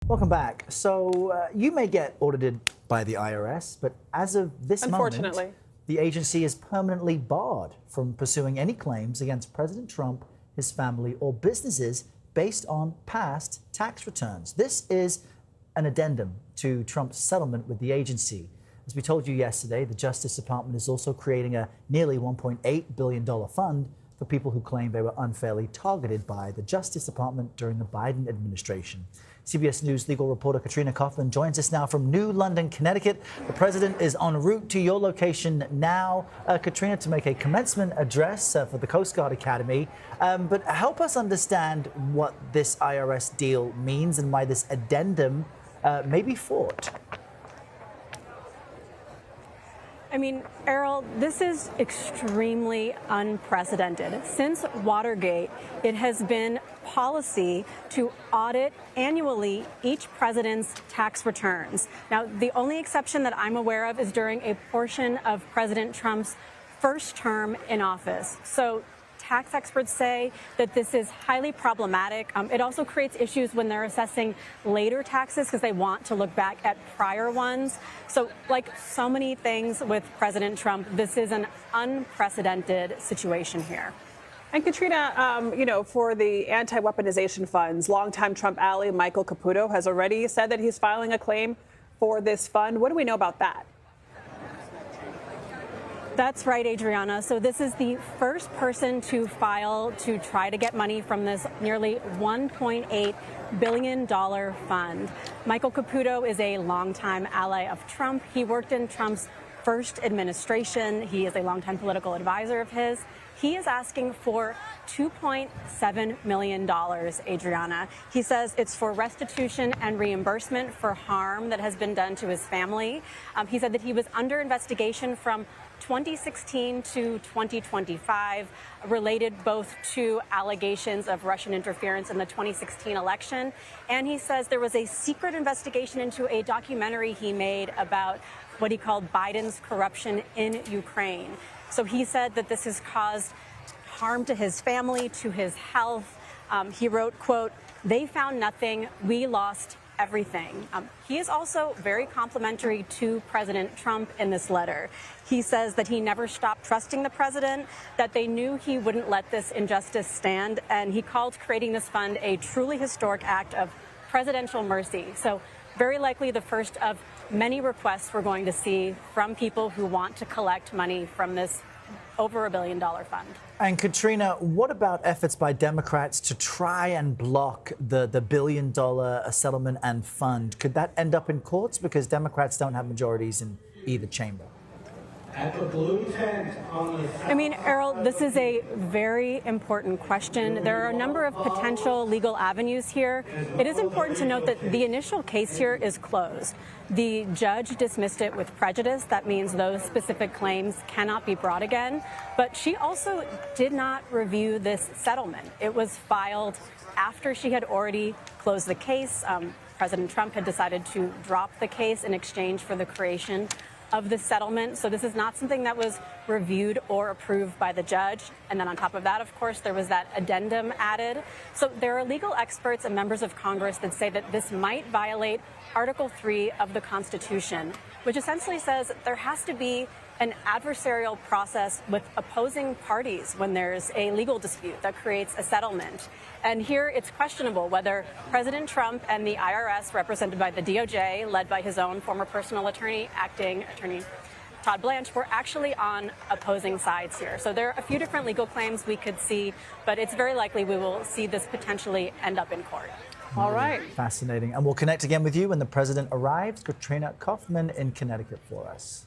Welcome back. So you may get audited by the IRS, but as of this moment, the agency is permanently barred from pursuing any claims against President Trump, his family, or businesses based on past tax returns. This is an addendum to Trump's settlement with the agency. As we told you yesterday, the Justice Department is also creating a nearly $1.8 billion fund for people who claim they were unfairly targeted by the Justice Department during the Biden administration. CBS News legal reporter Katrina Kaufman joins us now from New London, Connecticut. The president is en route to your location now, Katrina, to make a commencement address for the Coast Guard Academy. But help us understand what this IRS deal means and why this addendum may be fought. I mean, Errol, this is extremely unprecedented. Since Watergate, it has been policy to audit annually each president's tax returns. Now, the only exception that I'm aware of is during a portion of President Trump's first term in office. So tax experts say that this is highly problematic. It also creates issues when they're assessing later taxes because they want to look back at prior ones. So like so many things with President Trump, this is an unprecedented situation here. And Katrina, for the anti-weaponization funds, longtime Trump ally Michael Caputo has already said that he's filing a claim for this fund. What do we know about that? That's right, Adriana. So this is the first person to file to try to get money from this nearly $1.8 billion fund. Michael Caputo is a longtime ally of Trump. He worked in Trump's first administration. He is a longtime political advisor of his. He is asking for $2.7 million, Adriana. He says it's for restitution and reimbursement for harm that has been done to his family. He said that he was under investigation from 2016 to 2025, related both to allegations of Russian interference in the 2016 election. And he says there was a secret investigation into a documentary he made about what he called Biden's corruption in Ukraine. So he said that this has caused harm to his family, to his health. He wrote, quote, "They found nothing. We lost everything." He is also very complimentary to President Trump in this letter. He says that he never stopped trusting the president, that they knew he wouldn't let this injustice stand, and he called creating this fund a truly historic act of presidential mercy. So very likely the first of many requests we're going to see from people who want to collect money from this over $1 billion fund. And Katrina, what about efforts by Democrats to try and block the $1 billion settlement and fund? Could that end up in courts because Democrats don't have majorities in either chamber? I mean, Errol, this is a very important question. There are a number of potential legal avenues here. It is important to note that the initial case here is closed. The judge dismissed it with prejudice. That means those specific claims cannot be brought again. But she also did not review this settlement. It was filed after she had already closed the case. President Trump had decided to drop the case in exchange for the creation of the settlement. So this is not something that was reviewed or approved by the judge. And then on top of that, of course, there was that addendum added. So there are legal experts and members of Congress that say that this might violate Article 3 of the Constitution, which essentially says there has to be an adversarial process with opposing parties when there's a legal dispute that creates a settlement. And here it's questionable whether President Trump and the IRS, represented by the DOJ, led by his own former personal attorney, acting attorney Todd Blanche, were actually on opposing sides here. So there are a few different legal claims we could see, but it's very likely we will see this potentially end up in court. All right. Fascinating. And we'll connect again with you when the president arrives. Katrina Kaufman in Connecticut for us.